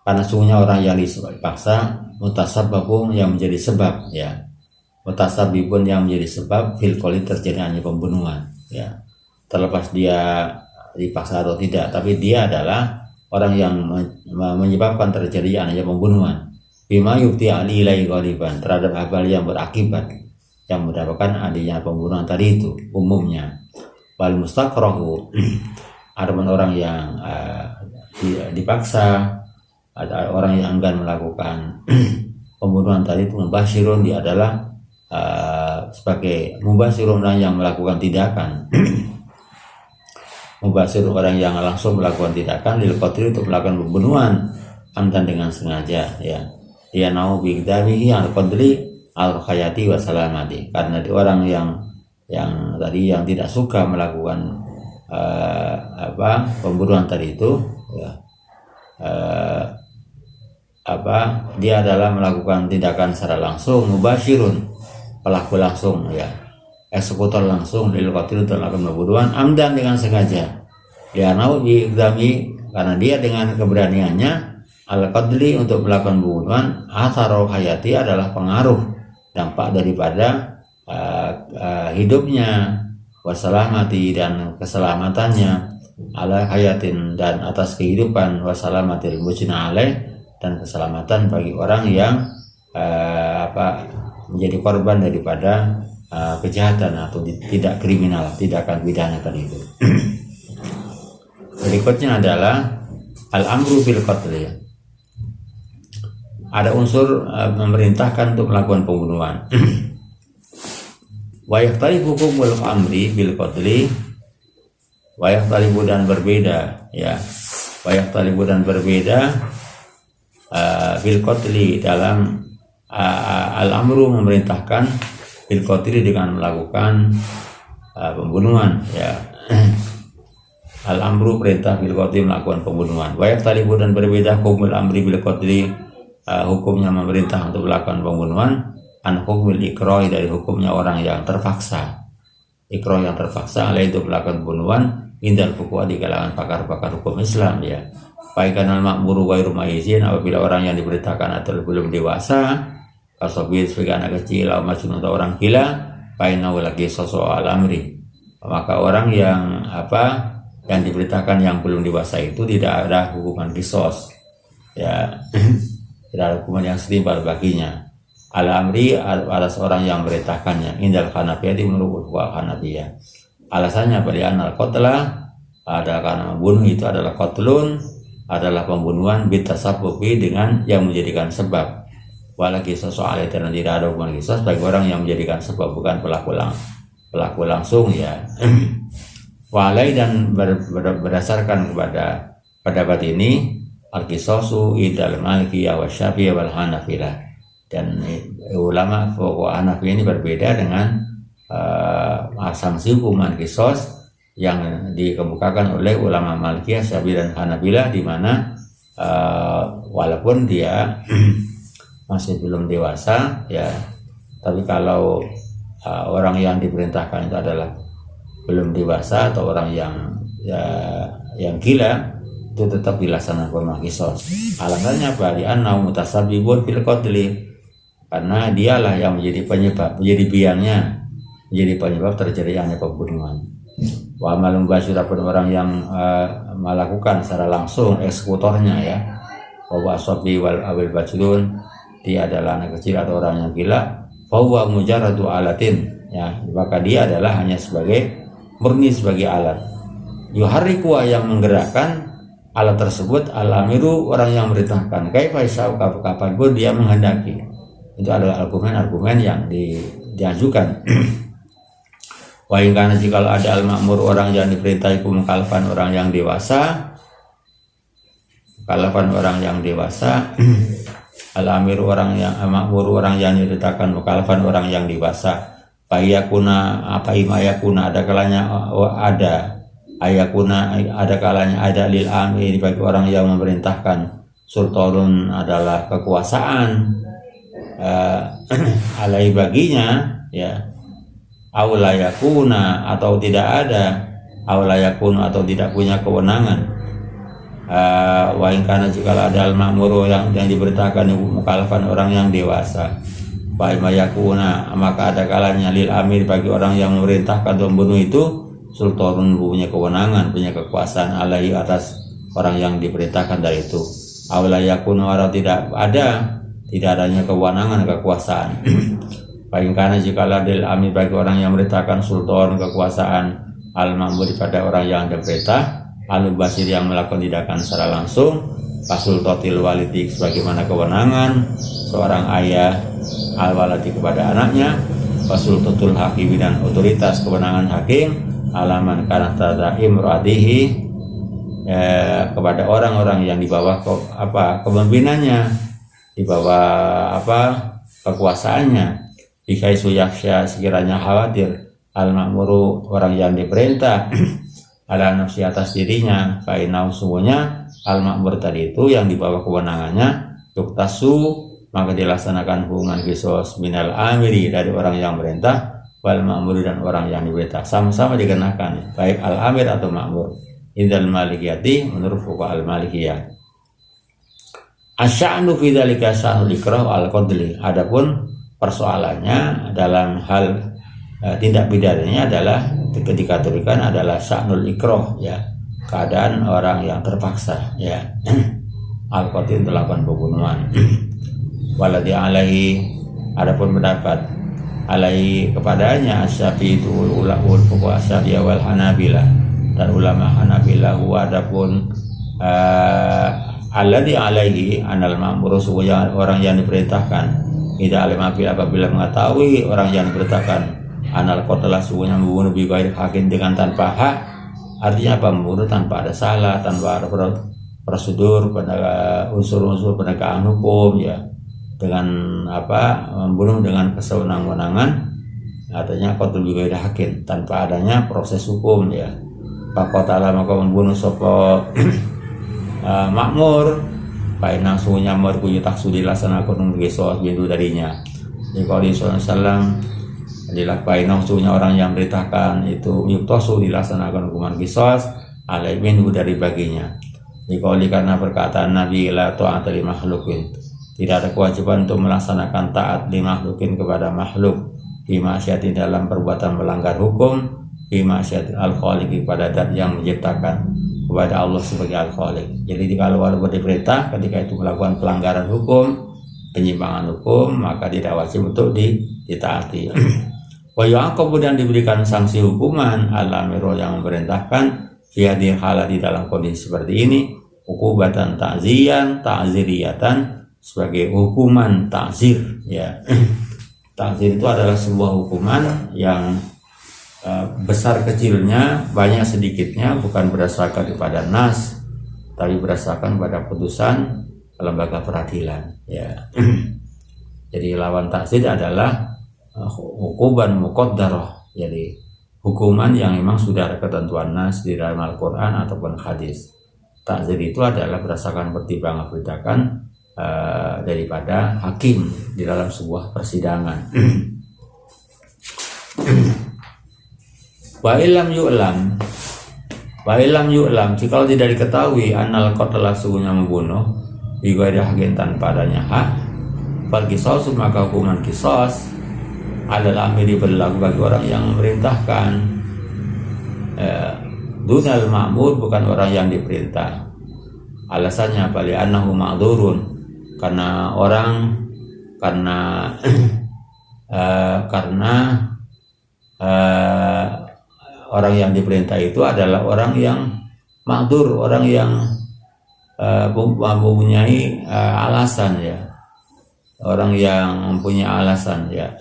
karena sungguhnya orang yang dipaksa, mutasabbabun, yang menjadi sebab, ya, mutasabibun, yang menjadi sebab, fil qoli, terjadinya pembunuhan, ya, terlepas dia dipaksa atau tidak, tapi dia adalah orang yang menyebabkan terjadinya pembunuhan, bima yufti ali ilai ghaliban, terhadap hal yang berakibat yang mendapatkan adanya pembunuhan tadi itu umumnya. Wal mustaqrahu, ada orang yang dipaksa, ada orang yang enggan melakukan pembunuhan tadi itu, mubashirun, dia adalah sebagai mubashirun, orang yang melakukan tindakan mubashir, orang yang langsung melakukan tindakan lil qatl, untuk melakukan pembunuhan, amdan, dengan sengaja, ya. Dia nau bi qadamihi al qadli al khayati wa salamati, karena di orang yang tadi yang tidak suka melakukan pembunuhan tadi itu, ya, dia adalah melakukan tindakan secara langsung, mubashirun, pelaku langsung, ya, eksekutor langsung, lil qatl, untuk melakukan pembunuhan, amdan, dengan sengaja, dia nau bi qadami, karena dia dengan keberaniannya, al qadli, untuk melakukan pembunuhan, atharu hayati, adalah pengaruh, dampak daripada hidupnya, wasalamati, dan keselamatannya, ala hayatin, dan atas kehidupan, wasalamatil mujna alaih, dan keselamatan bagi orang yang menjadi korban daripada kejahatan atau tidak kriminal, tindakan pidana tadi itu. Berikutnya adalah al-amru bil qatl, ada unsur memerintahkan untuk melakukan pembunuhan. Wa yahtalifu hukumul amri bil qatli, wa yahtalifu, dan berbeda, ya, wa yahtalifu, dan berbeda bil qatli, dalam al-amru, memerintahkan, bil qatli, dengan melakukan pembunuhan, ya, Al-amru perintah bil qatli melakukan pembunuhan. Wa yaftalifu dan berbeda hukumul amri bil qatli, hukumnya memerintah untuk melakukan pembunuhan, an hukmil ikrah dari hukumnya orang yang terpaksa. Ikrah yang terpaksa alaihi itu melakukan pembunuhan indal fuqaha di kalangan pakar-pakar hukum Islam ya. Baikan al-ma'muru ghairu maizin, apabila orang yang diperintahkan atau belum dewasa, kasobir sebagai anak kecil atau majnun atau orang gila, bainau lagi sosok al-amri, maka orang yang yang diberitakan yang belum dewasa itu tidak ada hukuman kisos ya, tidak ada hukuman yang setimpal baginya. Al-amri atas orang yang merintahkannya indal Hanafiyah di menurut Hanafiyah. Alasannya pada anal qatla ada karena membunuh itu adalah qatlun, adalah pembunuhan bitasabbubi dengan yang menjadikan sebab. Walaki soal itu tidak ada hukuman kisos bagi orang yang menjadikan sebab, bukan pelaku langsung ya. Walai dan berdasarkan kepada pendapat ini al-qisasu idal malikiyah wa syafi'iyah wal hanafilah, dan ulama fuqaha Hanafi ini berbeda dengan sanksi hukuman qisas yang dikemukakan oleh ulama Malikiyah, Syafi'i dan Hanabilah, di mana walaupun dia masih belum dewasa ya, tapi kalau orang yang diperintahkan itu adalah belum dewasa atau orang yang gila, itu tetap dilaksanakan qisas. Alasannya apa? Di anna mutasabbibun fil qatli, karena dialah yang menjadi penyebab, menjadi biangnya, menjadi penyebab terjadinya pembunuhan. Wa malum basyir, pun orang yang melakukan secara langsung, eksekutornya ya, wa asabi wal awil bajlun, dia adalah anak kecil atau orang yang gila, fa huwa mujarradu alatin ya, maka dia adalah hanya murni sebagai alat. Yuharriku, yang menggerakkan alat tersebut, al-amiru orang yang memerintahkan, kaifa yasau, kapan pun dia menghendaki. Itu adalah argumen-argumen yang diajukan. Wa in kana, jika ada al-ma'mur orang yang diperintah mukalafan orang yang dewasa, al-amiru orang yang ma'mur orang yang diperintahkan mukalafan orang yang dewasa, ayakuna ada kalanya ada lil amir bagi orang yang memerintahkan, sultanun adalah kekuasaan alai baginya ya, aulayakuna atau tidak ada, aulayakuna atau tidak punya kewenangan. Wa in kana, jika ada al-ma'mur yang diberitakan mukalafan orang yang dewasa, mayakuna maka ada kalanya lil amir bagi orang yang memerintahkan untuk membunuh itu, sultanun punya kewenangan, punya kekuasaan alaihi atas orang yang diperintahkan dari itu. Aulayakuna atau tidak adanya kewenangan, kekuasaan. Karena jika ladil amir bagi orang yang memerintahkan, sultan kekuasaan, al-ma'mur pada orang yang diperintah, al-basir yang melakukan tindakan secara langsung, fasultatil walidi sebagaimana kewenangan seorang ayah al-waladi kepada anaknya, fasultatul hakim dan otoritas kewenangan hakim, alaman karena tada imradihi kepada orang-orang yang di bawah kepemimpinannya, di bawah kekuasaannya. Jika yaksya sekiranya khawatir al-ma'muru orang yang diperintah ala nafsi atas dirinya, kainau semuanya al-ma'mur tadi itu yang di bawah kewenangannya, yuktasu maka dilaksanakan hubungan kisos minal amiri dari orang yang merintah, wal ma'mur dan orang yang diperintah, sama-sama dikenakan baik al-amir atau ma'mur. Indal malikiyati menurut fuqaha al-malikiyah. Asya'nu fi dzalika sya'nul ikrah al-qadli, adapun persoalannya dalam hal tindak pidananya adalah dikategorikan adalah sya'nul ikrah ya, keadaan orang yang terpaksa ya. Al-qadli melakukan pembunuhan. Waladi alaihi, adapun pendapat alaihi kepadanya asyafi itu ulul fuqaha asyafi wal hanabilah dan ulama hanabilah, adapun alladhi alaihi anal ma'mur, orang yang diperintahkan, tidak alim apabila mengetahui orang yang diperintahkan anal qatla sungguhnya membunuh bi ghairi hakin dengan tanpa hak. Artinya apa? Membunuh tanpa ada salah, tanpa ada prosedur pada unsur-unsur penegakan hukum ya, dengan membunuh dengan kesewenang-wenangan, artinya qatl bi ghairi hakin, tanpa adanya proses hukum ya, Pakotala maka membunuh sopo makmur painang suhunya merkuyu tak sudilah sana kunung gesos bintu darinya. Jadi kalau di SAW adalah painang suhunya orang yang beritakan itu yuktosu dilaksanakan hukuman kisos alai minhu dari baginya. Jadi kalau karena perkataan Nabi la ta'ata li makhlukin, tidak ada kewajiban untuk melaksanakan taat li makhlukin kepada makhluk fi ma'syatin dalam perbuatan melanggar hukum, fi ma'syatin al-khaliqi pada zat yang menciptakan, kepada Allah sebagai al-khaliq. Jadi kalau walaupun diperintah ketika itu melakukan pelanggaran hukum, penyimpangan hukum, maka tidak wajib untuk ditaati. Wa kemudian diberikan sanksi hukuman al-amiru yang memerintahkan fi'adil halat di dalam kondisi seperti ini, hukubatan ta'ziyan ta'ziriyatan sebagai hukuman ta'zir ya. Ta'zir itu adalah sebuah hukuman yang besar kecilnya, banyak sedikitnya bukan berdasarkan kepada nas, tapi berdasarkan pada putusan lembaga peradilan ya. Jadi lawan ta'zir adalah hukuman muqaddarah, jadi hukuman yang memang sudah ada ketentuan nas di dalam Al-Quran ataupun hadis. Ta'zir itu adalah berdasarkan pertimbangan daripada hakim di dalam sebuah persidangan. Wa illam yu'lam jika tidak diketahui annal qatla sungguhnya membunuh bi ghairi haqqin tanpa adanya hak, fal qisas maka hukuman qisas adalah amiri berlaku bagi orang yang memerintahkan, dunal ma'mur bukan orang yang diperintah. Alasannya bali annahu ma'dzurun, karena orang yang diperintah itu adalah orang yang ma'dzur, orang yang mempunyai alasan ya, orang yang mempunyai alasan ya.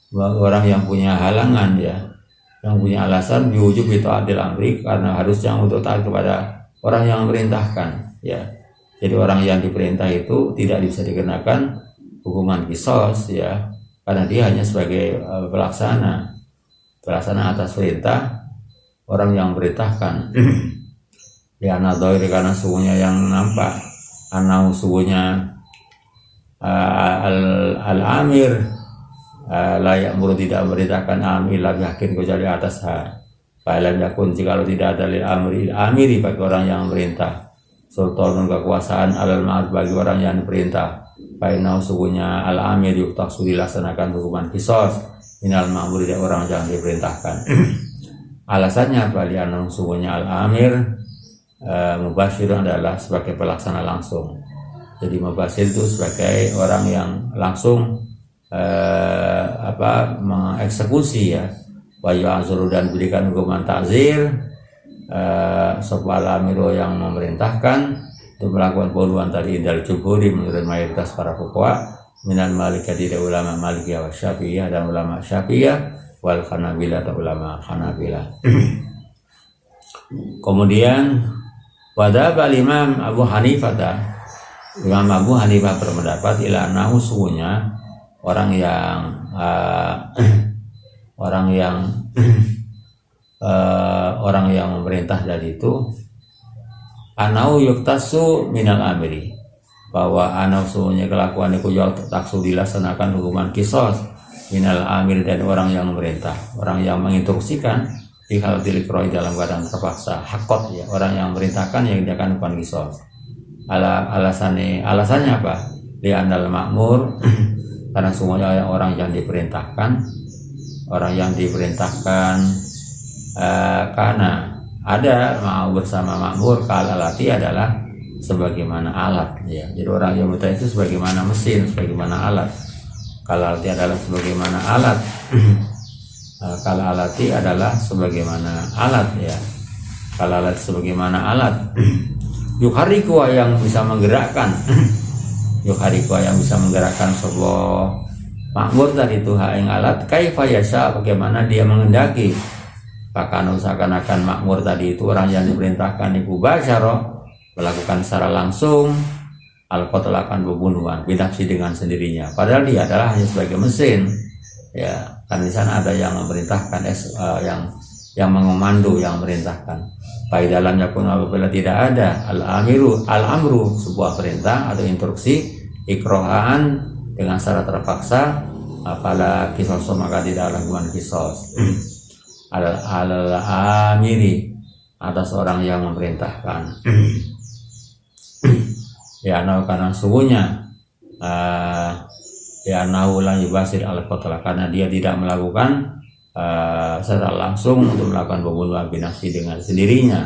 Orang yang punya halangan ya, yang punya alasan diwujud itu adil amri, karena harusnya untuk taat kepada orang yang memerintahkan ya. Jadi orang yang diperintah itu tidak bisa dikenakan hukuman qisas ya, karena dia hanya sebagai pelaksana atas perintah orang yang memerintahkan. Ya nadhir, karena sungguhnya yang nampak anau sungguhnya al-amir layak muru tidak memerintahkan amir lagi hakim kecuali atas hak. Fa'ilam yakun jika tidak ada lil amiri bagi orang yang memerintah, sultanun kekuasaan alal ma'ad bagi orang yang diperintah, fa'inau sungguhnya al amir yuktaksu dilaksanakan hukuman qisas minal ma'mur dari orang yang diperintahkan. Alasannya bali anau sungguhnya al amir mubashir adalah sebagai pelaksana langsung. Jadi mubashir itu sebagai orang yang langsung mengeksekusi ya. Wa yu'azuru dan berikan hukuman ta'zir sebuah amiro yang memerintahkan untuk melakukan pembunuhan tadi dari jumhuri menurut mayoritas para fuqaha minal malikiyah dari ulama malikiyah wa syafi'iyah dan ulama syafi'iyah wal hanabilah atau ulama hanabilah. Kemudian wadhab al-imam Abu Hanifah, Imam Abu Hanifah berpendapat ila annahu sungguhnya orang yang memerintah dari itu anau yuktasu minal amiri, bahwa anau sungguhnya kelakuan itu taksu dilaksanakan hukuman qisas minal amir dan orang yang memerintah, orang yang menginstruksikan di hal dilikrohi dalam keadaan terpaksa hakot ya, orang yang memerintahkan yang diakan hukuman qisas. Alasannya apa? Li anal makmur karena semuanya orang yang diperintahkan karena ada mau bersama makmur, kalalati adalah sebagaimana alat ya. Jadi orang yang memerintah itu sebagaimana mesin, sebagaimana alat. Kalalati adalah sebagaimana alat. Kalalati adalah sebagaimana alat ya. Kalalati sebagaimana alat. Yukhariku yang bisa menggerakkan. Yukhariku yang bisa menggerakkan sebuah makmur tadi itu yang alat kaifa yasha, bagaimana dia menghendaki. Bahkan seakan-akan makmur tadi itu orang yang diperintahkan ibu basyaro melakukan secara langsung al-qatl akan pembunuhan binafsi dengan sendirinya, padahal dia adalah hanya sebagai mesin ya. Kan di sana ada yang memerintahkan yang yang mengomando, yang memerintahkan. Baik dalam yakun apabila tidak ada al-amru sebuah perintah atau instruksi ikrohan dengan syarat terpaksa, apala kisos maka tidak lakukan kisos. Al-amiri atas orang yang memerintahkan. Ya karena sungguhnya ya naulan yubasir al-qatla, karena dia tidak melakukan secara langsung untuk melakukan pembunuhan binafsi dengan sendirinya.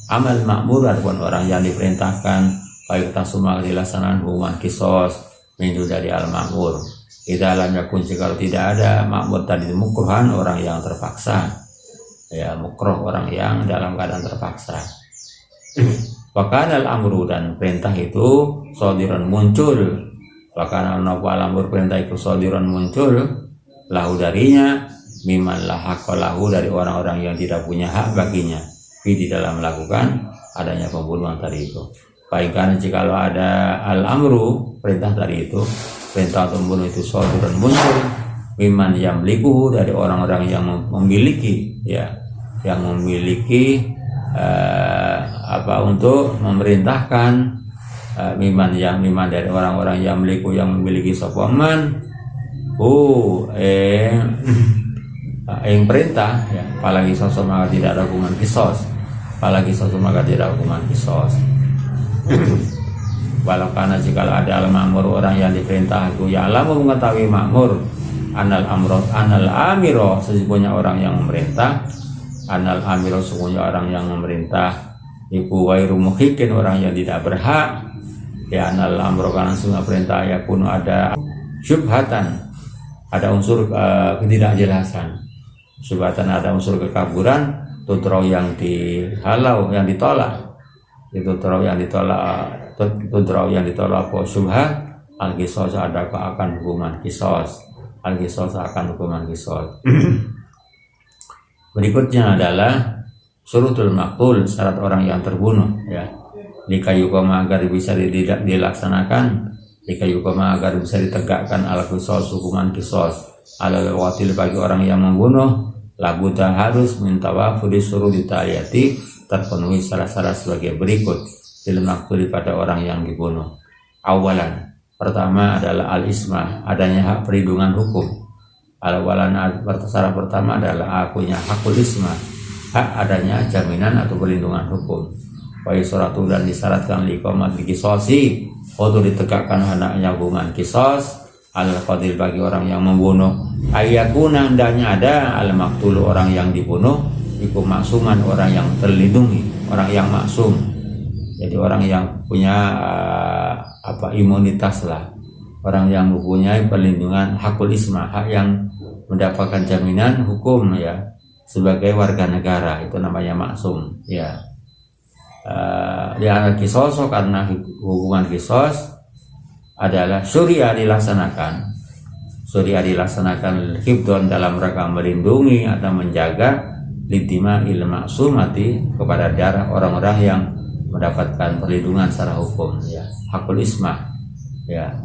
Amal makmur ataupun orang yang diperintahkan baik tasuma dilaksanakan hukuman kisos mindu dari al-makmur. Di dalamnya kunci kalau tidak ada makmur tadi mukruhan, orang yang terpaksa, ya mukroh orang yang dalam keadaan terpaksa. Bahkan al-amru dan perintah itu sodiron muncul, bahkan al-amru perintah itu sodiron muncul lahu darinya miman lahaqalahu dari orang-orang yang tidak punya hak baginya di dalam melakukan adanya pembunuhan tadi itu. Baik karena jikalau ada al-amru perintah tadi itu, perintah untuk membunuh itu sodiron muncul miman yang melikuhu dari orang-orang yang memiliki, ya yang memiliki untuk memerintahkan, miman dari orang-orang yang memiliki sopaman yang perintah, ya apalagi sosok maka tidak ada hukuman kisos, walau karena jika ada al-ma'mur orang yang diperintah itu ya Allah mengetahui makmur anal amiro sesungguhnya orang yang memerintah, anal amiro sesungguhnya orang yang memerintah ibu wairu muhikin orang yang tidak berhak, ya anal amro karena sesungguhnya perintah ya pun ada syubhatan, ada unsur ketidakjelasan, syubhatan ada unsur kekaburan, tutrau yang dihalau, yang ditolak, itu tutrau yang ditolak apa syubhat, al-kisos ada akan hukuman kisos, Berikutnya adalah surutul maqtul, syarat orang yang terbunuh, ya likayukoma agar bisa dilaksanakan, likayukoma agar bisa ditegakkan al-kisos, hukuman kisos al-watil bagi orang yang membunuh, labuta harus mintawafu disuruh ditaliyati terpenuhi syarat-syarat sebagai berikut dalam maqtul pada orang yang dibunuh. Awalan, pertama adalah al-ismah, adanya hak perlindungan hukum. Awalan, syarat pertama adalah akunya hakul ismah, hak adanya jaminan atau perlindungan hukum. Wa suratu dan disyaratkan liqamat kisosi, untuk ditegakkan anaknya hukuman kisos al-qatil bagi orang yang membunuh, ayakuna hendaknya ada al-maqtul orang yang dibunuh iku maksuman orang yang terlindungi, orang yang maksum, jadi orang yang punya imunitas lah, orang yang mempunyai perlindungan hakul ismah, hak yang mendapatkan jaminan hukum, ya sebagai warga negara, itu namanya maksum, ya kisos karena hukuman kisos adalah syuriah dilaksanakan hibdon dalam rangka melindungi atau menjaga lidima il maksumati kepada darah orang-orang yang mendapatkan perlindungan secara hukum, ya hakul ismah, ya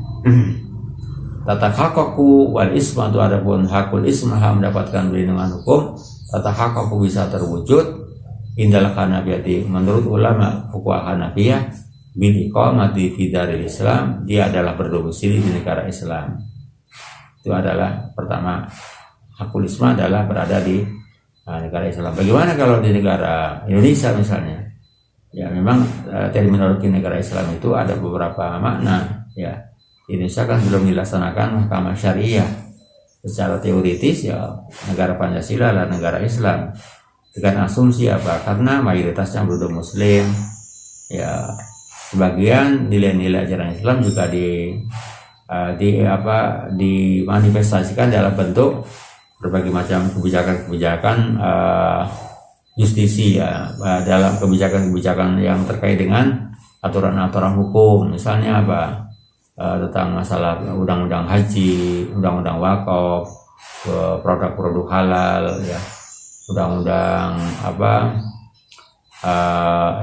tata hakaku wal ismah itu adapun hakul ismah mendapatkan perlindungan hukum, tata hakaku bisa terwujud indal hanafiyati menurut ulama fuqaha Hanafiyah bil iqamati fi daril Islam, dia adalah berdomisili di negara Islam. Itu adalah pertama, hakul ismah adalah berada di negara Islam. Bagaimana kalau di negara Indonesia misalnya? Ya memang terminologi negara Islam itu ada beberapa makna, ya. Di Indonesia kan belum dilaksanakan mahkamah syariah. Secara teoritis ya negara Pancasila adalah negara Islam. Dengan asumsi apa? Karena mayoritasnya penduduk muslim, ya sebagian nilai-nilai ajaran Islam juga dimanifestasikan dalam bentuk berbagai macam kebijakan justisi, ya dalam kebijakan yang terkait dengan aturan-aturan hukum, misalnya apa tentang masalah undang-undang haji, undang-undang wakaf, produk-produk halal, ya undang-undang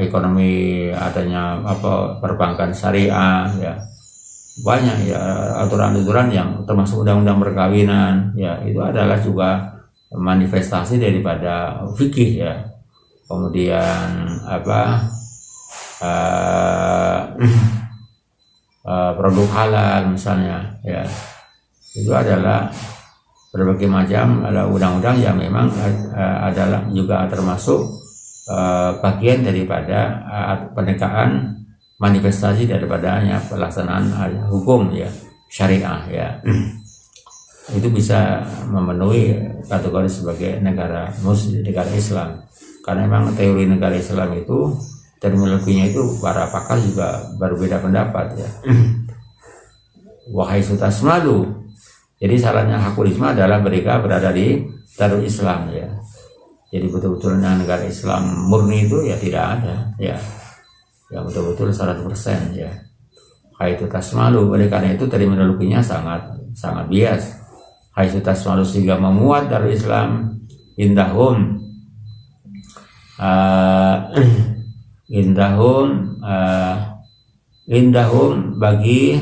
ekonomi, adanya perbankan syariah, ya banyak ya aturan-aturan yang termasuk undang-undang perkawinan, ya itu adalah juga manifestasi daripada fikih ya. Kemudian produk halal misalnya ya, itu adalah berbagai macam undang-undang yang memang adalah juga termasuk bagian daripada penegakan manifestasi daripadanya pelaksanaan hukum ya, syariah ya. Itu bisa memenuhi kategori sebagai negara Muslim, negara Islam. Karena memang teori negara Islam itu terminologinya itu para pakar juga berbeda pendapat ya. Wahai sutasmalu, jadi salahnya hakul isma adalah mereka berada di Darul Islam ya. Jadi betul-betulnya negara Islam murni itu ya tidak ada ya, yang betul-betul 100% ya. Hai sutasmalu, oleh karena itu terminologinya sangat bias. Hai sutasmalu sehingga memuat Darul Islam indahum indahum bagi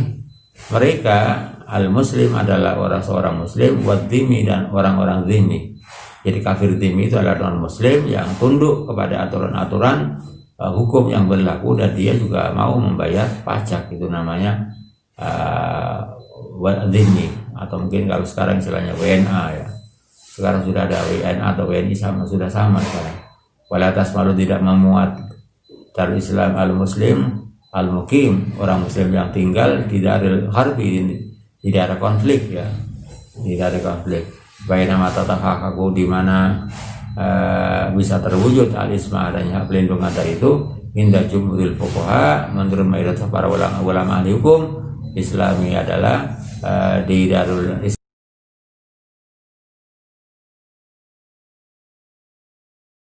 mereka al-muslim adalah seorang muslim, wadzimi dan orang-orang zimmi. Jadi kafir zimmi itu adalah non muslim yang tunduk kepada aturan-aturan hukum yang berlaku dan dia juga mau membayar pajak, itu namanya zimmi, atau mungkin kalau sekarang istilahnya WNA ya. Sekarang sudah ada WNA atau WNI sudah sama sekarang. Walatas malu tidak memuat Darul Islam al-Muslim al-Mukim, orang Muslim yang tinggal di Darul Harbi, tidak ada konflik ya, tidak ada konflik. Baik nama tatahakaku di mana bisa terwujud al-isma, adanya pelindungan dari itu. Indah jumhuril fuqaha, menurut mayoritas para ulama ahli hukum Islami adalah di Darul Islam